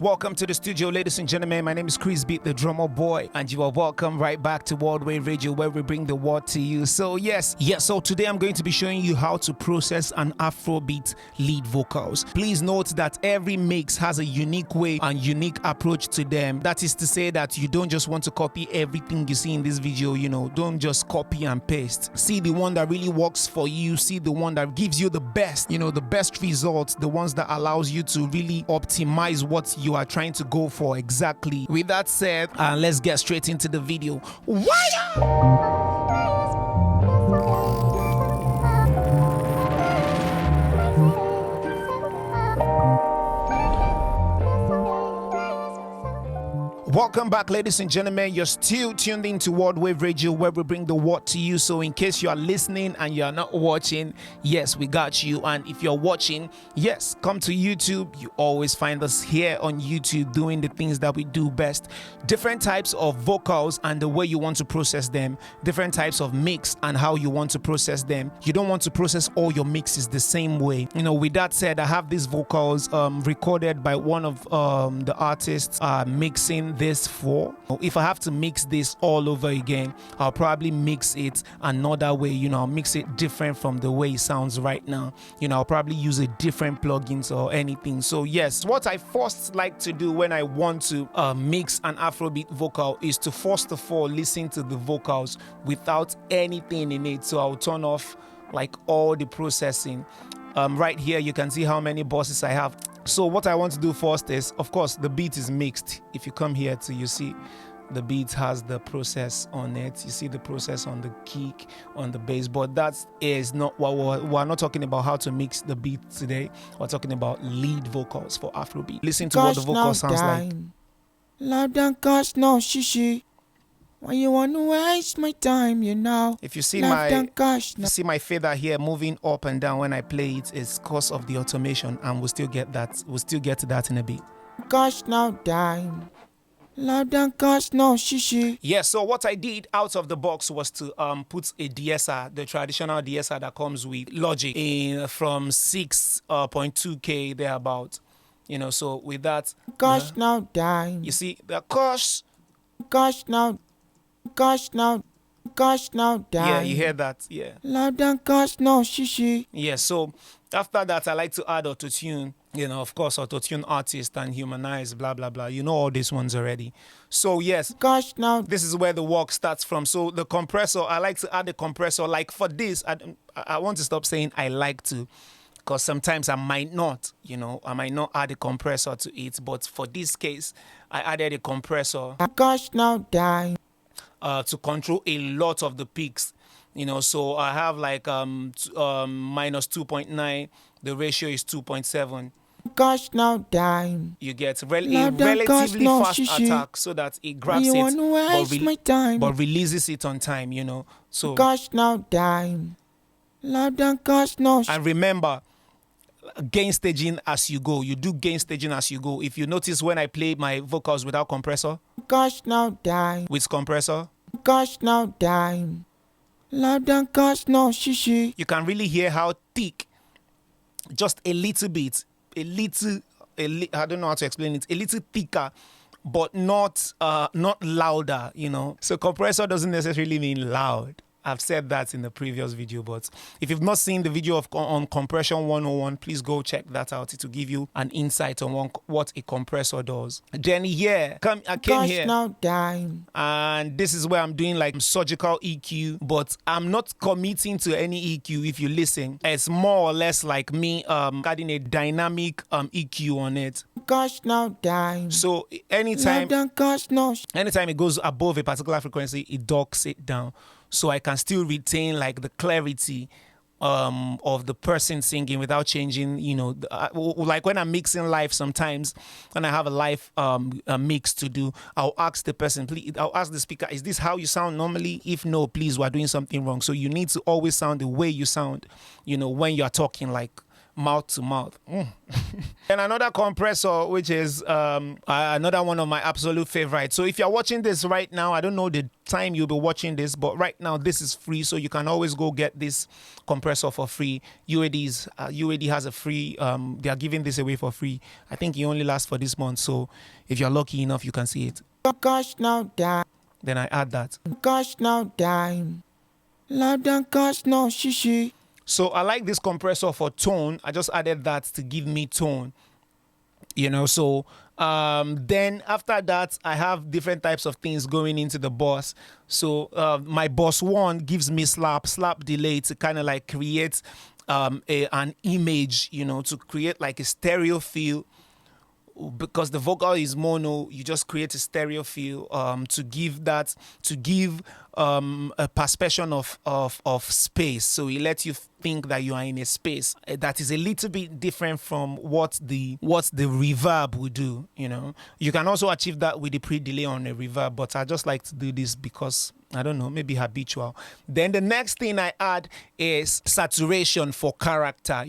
Welcome to the studio, ladies and gentlemen. My name is Krizbeatz, the drummer boy, and you are welcome right back to World Wave Radio, where we bring the word to you. So so today I'm going to be showing you how to process an Afrobeat lead vocals. Please note that every mix has a unique way and unique approach to them. That is to say that you don't just want to copy everything you see in this video, don't just copy and paste. See the one that really works for you, see the one that gives you the best, the best results, the ones that allows you to really optimize what you are trying to go for exactly. With that said, let's get straight into the video. Welcome back, ladies and gentlemen. You're still tuned into World Wave Radio, where we bring the word to you. So in case you are listening and you are not watching, yes, we got you. And if you're watching, yes, come to YouTube. You always find us here on YouTube doing the things that we do best. Different types of vocals and the way you want to process them. Different types of mix and how you want to process them. You don't want to process all your mixes the same way. With that said, I have these vocals recorded by one of the artists mixing this for. If I have to mix this all over again, I'll probably mix it another way. I'll mix it different from the way it sounds right now. I'll probably use a different plugins or anything. So yes, what I first like to do when I want to mix an Afrobeat vocal is to first of all listen to the vocals without anything in it. So I'll turn off like all the processing. Right here you can see how many bosses I have. So what I want to do first is, of course, the beat is mixed. If you come here you see the beat has the process on it. You see the process on the kick, on the bass, but that is not what we're not talking about how to mix the beat today. We're talking about lead vocals for Afrobeat. Listen to what the vocal sounds like. Loud and gosh, no shishi. When you want to waste my time, If you see my fader here moving up and down when I play it, it's because of the automation, and we'll still get that. We'll still get to that in a bit. Gosh, now dime. Loud and gosh, no shishi. Yeah, so what I did out of the box was to put a DSR, the traditional DSR that comes with Logic, in from 6.2K thereabout. So with that, gosh, now dime. You see the gosh now. Gosh now, damn. Yeah, you hear that? Yeah. Loud and gosh, no shishi. Yeah, so after that, I like to add autotune. Of course, autotune artist and humanize, blah, blah, blah. All these ones already. So, yes. Gosh now. This is where the work starts from. So, the compressor, I like to add a compressor. Like for this, I want to stop saying I like to. Because sometimes I might not, I might not add a compressor to it. But for this case, I added a compressor. Gosh now, damn. To control a lot of the peaks, so I have like minus 2.9. The ratio is 2.7. Gosh now, dime. You get a relatively fast attack, so that it grabs it but releases it on time. So gosh now, dime. Loud and gosh no. And remember, gain staging as you go. You do gain staging as you go. If you notice when I play my vocals without compressor, gosh now, dime. With compressor, gosh now, dime. Loud and gosh no shishi. You can really hear how thick, just a little bit, I don't know how to explain it, a little thicker, but not louder, So compressor doesn't necessarily mean loud. I've said that in the previous video, but if you've not seen the video on Compression 101, please go check that out. It will give you an insight on what a compressor does. Then I came here. Now, dime. And this is where I'm doing like surgical EQ, but I'm not committing to any EQ. If you listen, it's more or less like me adding a dynamic EQ on it. Gosh now, dime. So anytime it goes above a particular frequency, it docks it down. So I can still retain like the clarity of the person singing without changing, like when I'm mixing live sometimes, when I have a live mix to do, I'll ask the person, I'll ask the speaker, is this how you sound normally? If no, please, we're doing something wrong. So you need to always sound the way you sound, when you're talking, like mouth to mouth. And another compressor, which is another one of my absolute favorites. So if you're watching this right now, I don't know the time you'll be watching this, but right now this is free, so you can always go get this compressor for free. UAD has a free, they are giving this away for free. I think it only lasts for this month, so if you're lucky enough, you can see it. Gosh, now dime. Then I add that. Gosh, now dime. Loud and gosh, no shishi. So I like this compressor for tone. I just added that to give me tone, so then after that I have different types of things going into the bus. So my bus 1 gives me slap delay to kind of like create an image, to create like a stereo feel. Because the vocal is mono, you just create a stereo feel to give a perception of space. So it lets you think that you are in a space that is a little bit different from what the reverb would do. You can also achieve that with the pre-delay on a reverb, but I just like to do this because I don't know, maybe habitual. Then the next thing I add is saturation for character.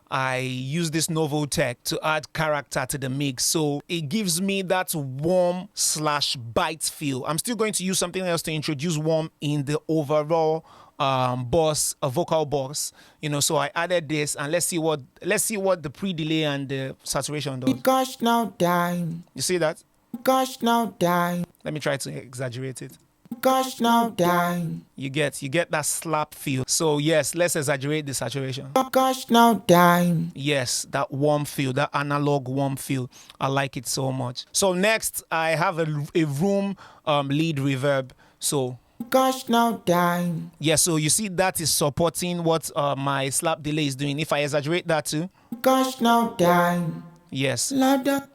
I use this Novotech to add character to the mix, so it gives me that warm/bite feel. I'm still going to use something else to introduce warm in the overall vocal box. So I added this, and let's see what the pre-delay and the saturation does. Gosh, now dime. You see that? Gosh, now dime. Let me try to exaggerate it. Gosh, now dime. You get that slap feel. So yes, let's exaggerate the saturation. Gosh, now dime. Yes, that warm feel, that analog warm feel. I like it so much. So next, I have a room lead reverb. So gosh, now dime. yeah, so you see that is supporting what my slap delay is doing. If I exaggerate that too. Gosh, now dime. Yes. Louder.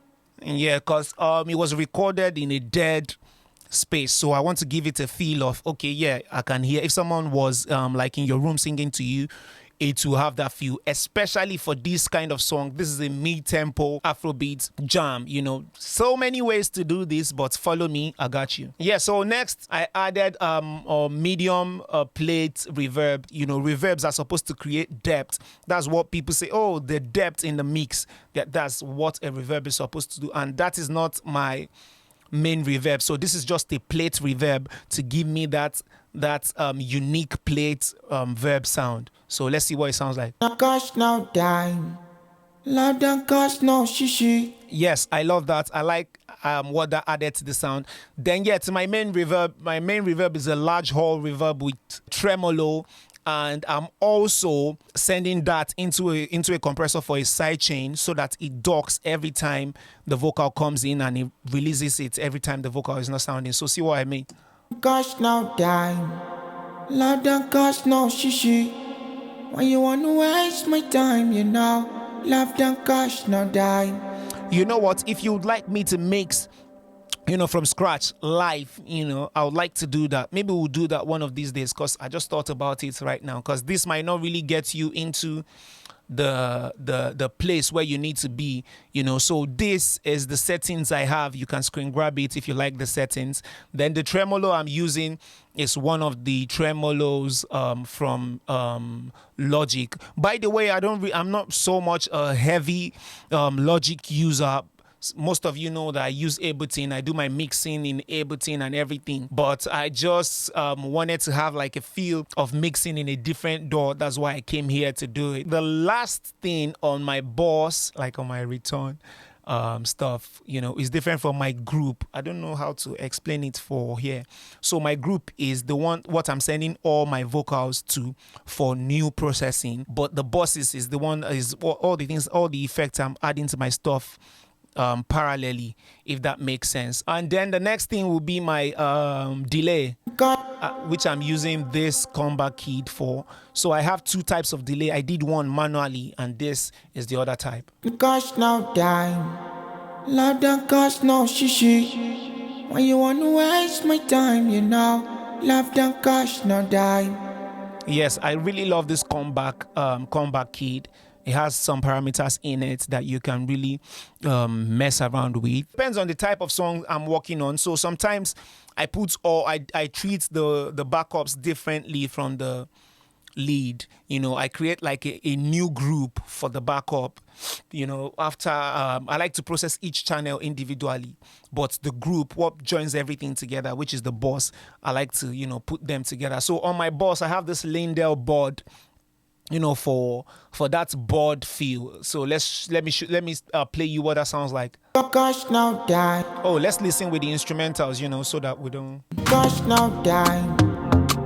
Yeah, because it was recorded in a dead space, so I want to give it a feel of, okay, yeah, I can hear. If someone was like in your room singing to you, it will have that feel, especially for this kind of song. This is a mid-tempo Afrobeats jam. So many ways to do this, but follow me, I got you. Yeah, so next I added a medium plate reverb. Reverbs are supposed to create depth. That's what people say, oh, the depth in the mix. That's what a reverb is supposed to do, and that is not my main reverb. So this is just a plate reverb to give me that unique plate verb sound. So let's see what it sounds like. Gosh, now dime. Loud and gosh, no shishi. Yes, I love that. I like what that added to the sound. Then yeah, to my main reverb. My main reverb is a large hall reverb with tremolo, and I'm also sending that into a compressor for a sidechain so that it docks every time the vocal comes in, and it releases it every time the vocal is not sounding. So see what I mean? Gosh, now dime. Loud and gosh, no shishi. Why you wanna waste my time, Loud and gosh, now dime. You know what? If you would like me to mix from scratch live, I would like to do that. Maybe we'll do that one of these days, because I just thought about it right now, because this might not really get you into the place where you need to be, so this is the settings I have. You can screen grab it if you like the settings. Then the tremolo I'm using is one of the tremolos from Logic. By the way, I'm not so much a heavy Logic user. Most of you know that I use Ableton. I do my mixing in Ableton and everything, but I just wanted to have like a feel of mixing in a different DAW. That's why I came here to do it. The last thing on my boss, like on my return stuff, is different from my group. I don't know how to explain it for here. So my group is what I'm sending all my vocals to for new processing, but the bosses is the one is all the things, all the effects I'm adding to my stuff parallelly, if that makes sense. And then the next thing will be my delay, which I'm using this comeback keyed for. So I have two types of delay. I did one manually, and this is the other type. Gosh, now dime. Loud and gosh, no shishi. Why you wanna waste my time, Loud and gosh, now dime. Yes, I really love this comeback keyed. It has some parameters in it that you can really mess around with. Depends on the type of song I'm working on. So sometimes I treat the backups differently from the lead. I create like a new group for the backup. After I like to process each channel individually, but the group, what joins everything together, which is the boss, I like to put them together. So on my boss, I have this Lindell board, for that board feel. So let me play you what that sounds like. Gosh, now die. Oh, let's listen with the instrumentals, so that we don't. Gosh, now die.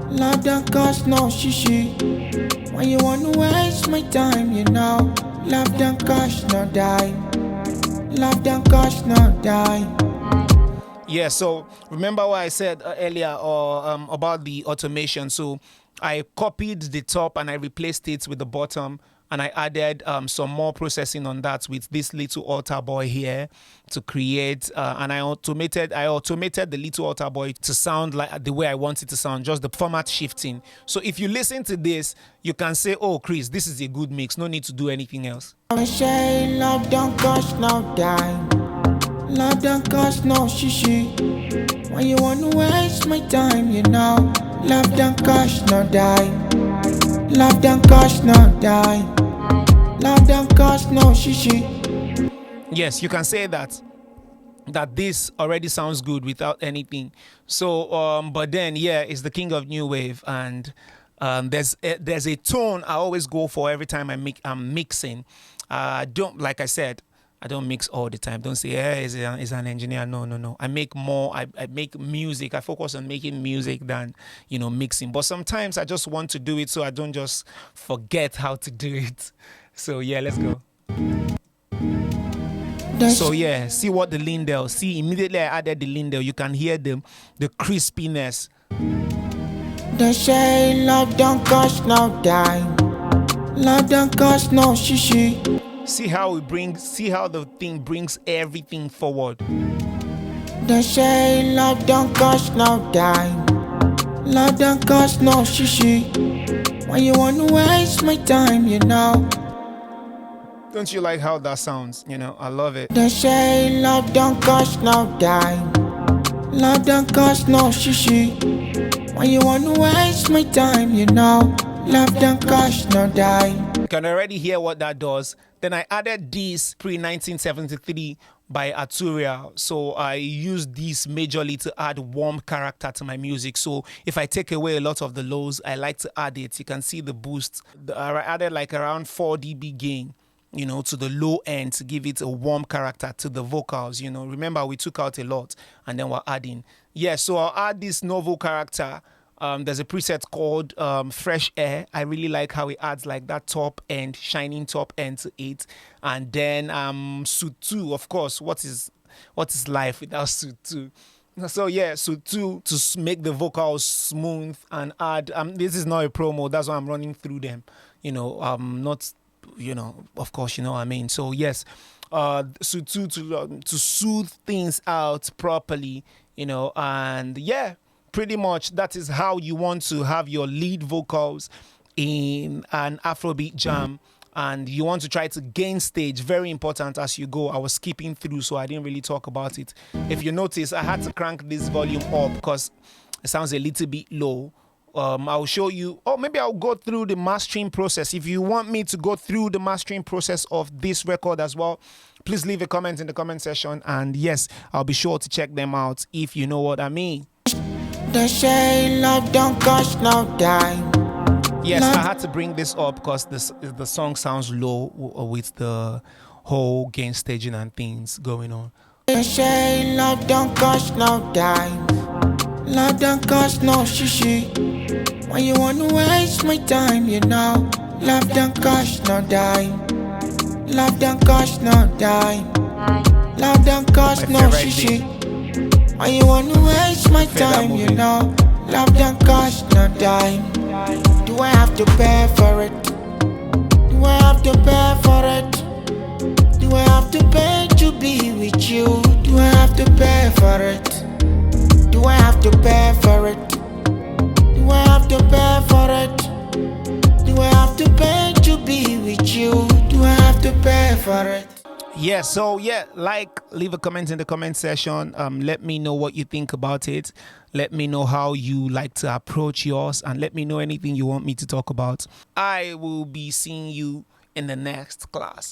Love don't cost no shishi. When you wanna waste my time, love don't cost no dime. Love don't cost no dime. Yeah, so remember what I said earlier about the automation. So I copied the top and I replaced it with the bottom, and I added some more processing on that with this little altar boy here to create, and I automated the little altar boy to sound like the way I want it to sound, just the format shifting. So if you listen to this, you can say, oh, Chris, this is a good mix, no need to do anything else. I say love don't cost no dime. Love don't cost no shishi. When you wanna waste my time, love don't cost no dime. Love don't cost no dime. Love don't cost no shishi. Yes, you can say that this already sounds good without anything. So but then it's the king of new wave, and there's a tone I always go for every time I'm mixing. Don't, like I said, I don't mix all the time. Don't say, he's an engineer. No. I make more. I make music. I focus on making music than, mixing. But sometimes I just want to do it so I don't just forget how to do it. So, let's go. So, see what the Lindell. See, immediately I added the Lindell. You can hear the crispiness. They say love don't cost no dime. Love don't cost no shishi. See how the thing brings everything forward. They say love don't cost no dime. Love don't cost no shishi. When you wanna waste my time, Don't you like how that sounds? I love it. They say love don't cost no dime. Love don't cost no shishi. When you wanna waste my time, love don't cost no dime. You can already hear what that does. Then I added this pre-1973 by Arturia. So I used this majorly to add warm character to my music. So if I take away a lot of the lows, I like to add it. You can see the boost. I added like around 4 dB gain, to the low end to give it a warm character to the vocals. Remember we took out a lot and then we're adding. So I'll add this novel character. There's a preset called Fresh Air. I really like how it adds like that top end, shining top end to it. And then Suit 2, of course. What is life without Suit 2? So Suit 2 to make the vocals smooth and add. This is not a promo. That's why I'm running through them. Not, of course, you know what I mean. So Suit 2 to soothe things out properly, and pretty much that is how you want to have your lead vocals in an Afrobeat jam. And you want to try to gain stage, very important as you go. I was skipping through, so I didn't really talk about it. If you notice, I had to crank this volume up because it sounds a little bit low. I'll show you, or maybe I'll go through the mastering process. If you want me to go through the mastering process of this record as well, please leave a comment in the comment section. And yes, I'll be sure to check them out if you know what I mean. They say love don't cost no dime. Yes, I had to bring this up because the song sounds low with the whole gain staging and things going on. They say love don't cost no dime. Love don't cost no shishi. When you wanna waste my time, love don't cost no dime. Love don't cost no dime. Love don't cost no shishi. When you wanna waste my time, love don't cost no dime. Do I have to pay for it? Do I have to pay for it? Do I have to pay to be with you? Do I have to pay for it? Do I have to pay for it? Do I have to pay for it? Do I have to pay to be with you? Do I have to pay for it? Yeah, so yeah, leave a comment in the comment section. Let me know what you think about it. Let me know how you like to approach yours, and let me know anything you want me to talk about. I will be seeing you in the next class.